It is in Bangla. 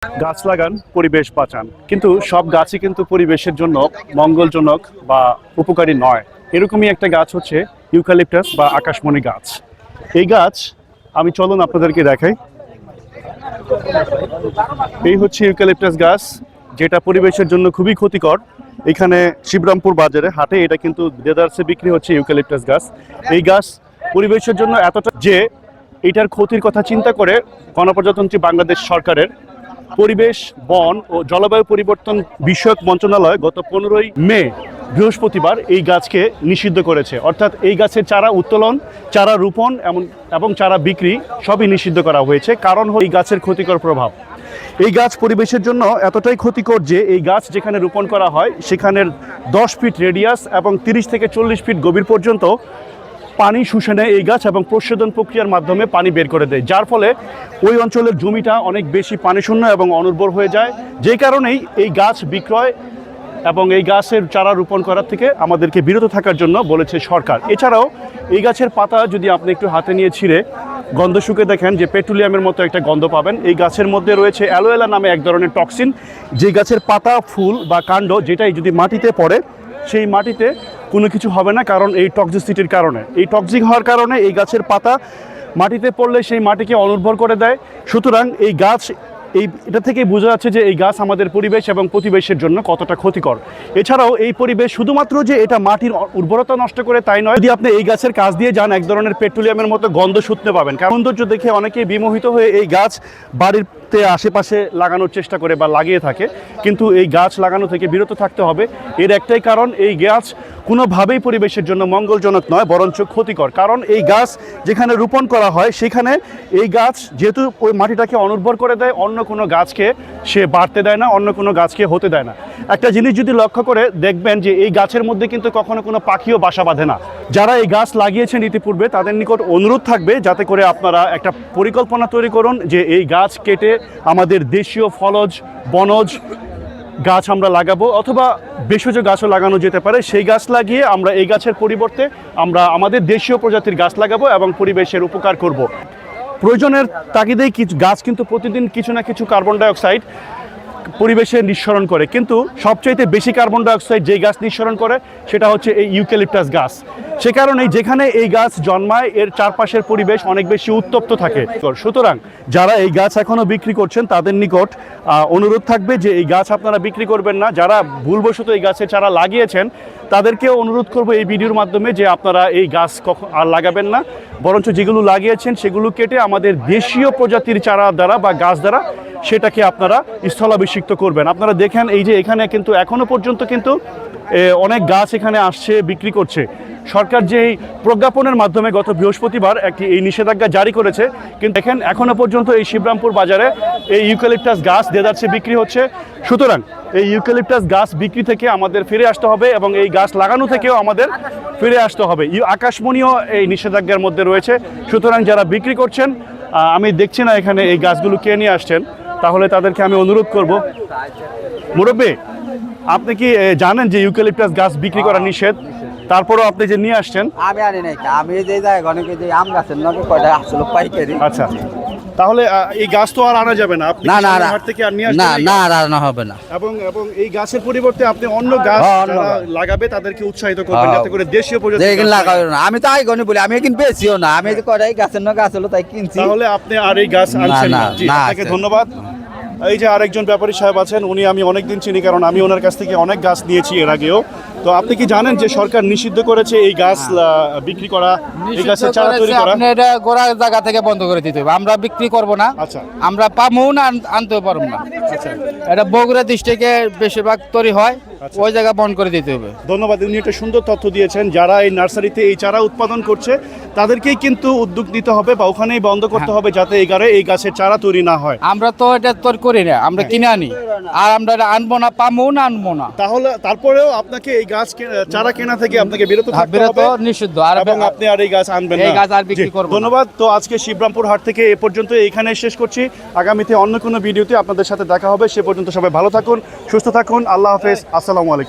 গাছ লাগান, পরিবেশ বাঁচান, কিন্তু সব গাছই কিন্তু পরিবেশের জন্য মঙ্গলজনক বা উপকারী নয়। এরকমই একটা গাছ হচ্ছে ইউক্যালিপটাস বা আকাশমণি গাছ। এই গাছ আমি চলুন আপনাদেরকে দেখাই। এই হচ্ছে ইউক্যালিপটাস গাছ, যেটা পরিবেশের জন্য খুবই ক্ষতিকর। এখানে শিবরামপুর বাজারে হাটে এটা কিন্তু দেদারসে বিক্রি হচ্ছে ইউক্যালিপটাস গাছ। এই গাছ পরিবেশের জন্য এতটা যে এটার ক্ষতির কথা চিন্তা করে গণপ্রজাতন্ত্রী বাংলাদেশ সরকারের পরিবেশ, বন ও জলবায়ু পরিবর্তন বিষয়ক মন্ত্রণালয় গত 15ই মে বৃহস্পতিবার এই গাছকে নিষিদ্ধ করেছে। অর্থাৎ এই গাছের চারা উত্তোলন, চারা রোপণ এবং চারা বিক্রি সবই নিষিদ্ধ করা হয়েছে। কারণ হল এই গাছের ক্ষতিকর প্রভাব। এই গাছ পরিবেশের জন্য এতটাই ক্ষতিকর যে এই গাছ যেখানে রোপণ করা হয় সেখানের 10 ফিট রেডিয়াস এবং 30 থেকে 40 ফিট গভীর পর্যন্ত পানি শুষে নেয় এই গাছ এবং প্রশোধন প্রক্রিয়ার মাধ্যমে পানি বের করে দেয়, যার ফলে ওই অঞ্চলের জমিটা অনেক বেশি পানিশূন্য এবং অনুর্বর হয়ে যায়। যে কারণেই এই গাছ বিক্রয় এবং এই গাছের চারা রোপণ করার থেকে আমাদেরকে বিরত থাকার জন্য বলেছে সরকার। এছাড়াও এই গাছের পাতা যদি আপনি একটু হাতে নিয়ে ছিঁড়ে গন্ধ শুকে দেখেন যে পেট্রোলিয়ামের মতো একটা গন্ধ পাবেন। এই গাছের মধ্যে রয়েছে অ্যালোয়েলা নামে এক ধরনের টক্সিন, যে গাছের পাতা, ফুল বা কাণ্ড যেটাই যদি মাটিতে পড়ে সেই মাটিতে কোনো কিছু হবে না, কারণ এই টক্সিসিটির কারণে, এই টক্সিক হওয়ার কারণে এই গাছের পাতা মাটিতে পড়লে সেই মাটিকে অনুর্বর করে দেয়। সুতরাং এই গাছ এটা থেকেই বোঝা যাচ্ছে যে এই গাছ আমাদের পরিবেশ এবং প্রতিবেশের জন্য কতটা ক্ষতিকর। এছাড়াও এই পরিবেশ শুধুমাত্র যে এটা মাটির উর্বরতা নষ্ট করে তাই নয়, যদি আপনি এই গাছের কাছ দিয়ে যান এক ধরনের পেট্রোলিয়ামের মতো গন্ধ শুনতে পাবেন। কারণ সৌন্দর্য দেখে অনেকেই বিমোহিত হয়ে এই গাছ বাড়িতে আশেপাশে লাগানোর চেষ্টা করে বা লাগিয়ে থাকে, কিন্তু এই গাছ লাগানো থেকে বিরত থাকতে হবে। এর একটাই কারণ, এই গাছ কোনোভাবেই পরিবেশের জন্য মঙ্গলজনক নয়, বরঞ্চ ক্ষতিকর। কারণ এই গাছ যেখানে রোপণ করা হয় সেখানে এই গাছ যেহেতু ওই মাটিটাকে অনুর্বর করে দেয়, অন্য কোনো গাছকে সে বাড়তে দেয় না, অন্য কোনো গাছকে হতে দেয় না। একটা জিনিস যদি লক্ষ্য করে দেখবেন যে এই গাছের মধ্যে কিন্তু কখনো কোনো পাখিও বাসা বাঁধে না। যারা এই গাছ লাগিয়েছেন ইতিপূর্বে তাদের নিকট অনুরোধ থাকবে যাতে করে আপনারা একটা পরিকল্পনা তৈরি করুন যে এই গাছ কেটে আমাদের দেশীয় ফলজ, বনজ গাছ আমরা লাগাবো, অথবা ভেষজ গাছও লাগানো যেতে পারে। সেই গাছ লাগিয়ে আমরা এই গাছের পরিবর্তে আমরা আমাদের দেশীয় প্রজাতির গাছ লাগাবো এবং পরিবেশের উপকার করব। প্রয়োজনের তাগিদেই গাছ কিন্তু প্রতিদিন কিছু না কিছু কার্বন ডাইঅক্সাইড পরিবেশে নিঃসরণ করে, কিন্তু সবচাইতে বেশি কার্বন ডাইঅক্সাইড যেই গাছ নিঃসরণ করে সেটা হচ্ছে এই ইউক্যালিপটাস গাছ। সে কারণেই যেখানে এই গাছ জন্মায় এর চারপাশের পরিবেশ অনেক বেশি উত্তপ্ত থাকে। সুতরাং যারা এই গাছ এখনো বিক্রি করছেন তাদের নিকট অনুরোধ থাকবে যে এই গাছ আপনারা বিক্রি করবেন না। যারা ভুলবশত এই গাছের চারা লাগিয়েছেন তাদেরকেও অনুরোধ করবো এই ভিডিওর মাধ্যমে যে আপনারা এই গাছ আর লাগাবেন না, বরঞ্চ যেগুলো লাগিয়েছেন সেগুলো কেটে আমাদের দেশীয় প্রজাতির চারা দ্বারা বা গাছ দ্বারা সেটাকে আপনারা স্থলাভিষিক্ত করবেন। আপনারা দেখেন এই যে এখানে কিন্তু এখনো পর্যন্ত কিন্তু অনেক গাছ এখানে আসছে, বিক্রি করছে। সরকার যে প্রজ্ঞাপনের মাধ্যমে গত বৃহস্পতিবার এই নিষেধাজ্ঞা জারি করেছে, কিন্তু দেখেন এখনো পর্যন্ত এই শিবরামপুর বাজারে এই ইউক্যালিপটাস গাছ দেদারসে বিক্রি হচ্ছে। সুতরাং এই ইউক্যালিপটাস গাছ বিক্রি থেকে আমাদের ফিরে আসতে হবে এবং এই গাছ লাগানো থেকেও আমাদের ফিরে আসতে হবে। আকাশমণিও এই নিষেধাজ্ঞার মধ্যে রয়েছে। সুতরাং যারা বিক্রি করছেন, আমি দেখছি না এখানে এই গাছগুলো কে নিয়ে আসছেন, তাহলে তাদেরকে আমি অনুরোধ করব। মুরব্বী, আপনি কি জানেন যে ইউক্যালিপটাস গাছ বিক্রি করা নিষেধ? তারপরেও আপনি যে নিয়ে আসছেন। আমি আনি নাই, আমি যে জায়গায় যে আম গাছের নকে কয়টা আসলে পাইকারি। আচ্ছা, তাহলে এই গাছ তো আর আনা যাবে না, আপনি হাট থেকে আর নিয়ে আসবেন না? না, আর আনা হবে না। এবং এই গাছের পরিবর্তে আপনি অন্য গাছ যারা লাগাবে তাদেরকে উৎসাহিত করবেন যাতে করে দেশীয় প্রজাতি লাগাবে না। আমি তো আইগনি বলি, আমি কিন্তু বেশিও না, আমি যে কয়টাই গাছের নকে আসলে তাই কিনছি। তাহলে আপনি আর এই গাছ আনছেন না? জি, আপনাকে ধন্যবাদ। এই যে আরেকজন ব্যাপারী সাহেব আছেন, উনি আমি অনেকদিন চিনি, কারণ আমি ওনার কাছ থেকে অনেক গাছ নিয়েছি এর আগেও। তো আপনি কি জানেন যে সরকার নিষিদ্ধ করেছে এই গাছ বিক্রি করা, এই গাছের চারা তৈরি করা? আপনি এটা গোড়া জায়গা থেকে বন্ধ করে দিতে হবে। আমরা বিক্রি করব না। আচ্ছা, আমরা পাবো না, আনতেও পারবো না। আচ্ছা, এটা বগুড়া ডিস্ট্রিক্টে বেশিরভাগ তৈরি হয়, ওই জায়গা বন্ধ করে দিতে হবে। ধন্যবাদ। উনি একটা সুন্দর তথ্য দিয়েছেন। যারা এই নার্সারিতে এই চারা উৎপাদন করছে তাদেরকেই কিন্তু উদ্যোগ নিতে হবে বা ওখানেই বন্ধ করতে হবে যাতে এই গাছের চারা তৈরি না হয়। আমরা তো এটা তৈরি করি না, আমরা কিনে আনি, আর আমরা এটা আনবো না, পাবো না, আনবো না। তাহলে তারপরেও আপনাকে এই গাছ চারা কেনা থেকে আপনাকে বিরত থাকতে হবে, নিষিদ্ধ, এবং আপনি আর এই গাছ আনবেন না। এই গাছ আর বিক্রি করব না। ধন্যবাদ। তো আজকে শিবরামপুর হাট থেকে এ পর্যন্ত এখানে শেষ করছি। আগামীতে অন্য কোনো ভিডিওতে আপনাদের সাথে দেখা হবে। সে পর্যন্ত সবাই ভালো থাকুন, সুস্থ থাকুন। আল্লাহ হাফেজ। আসসালামু আলাইকুম।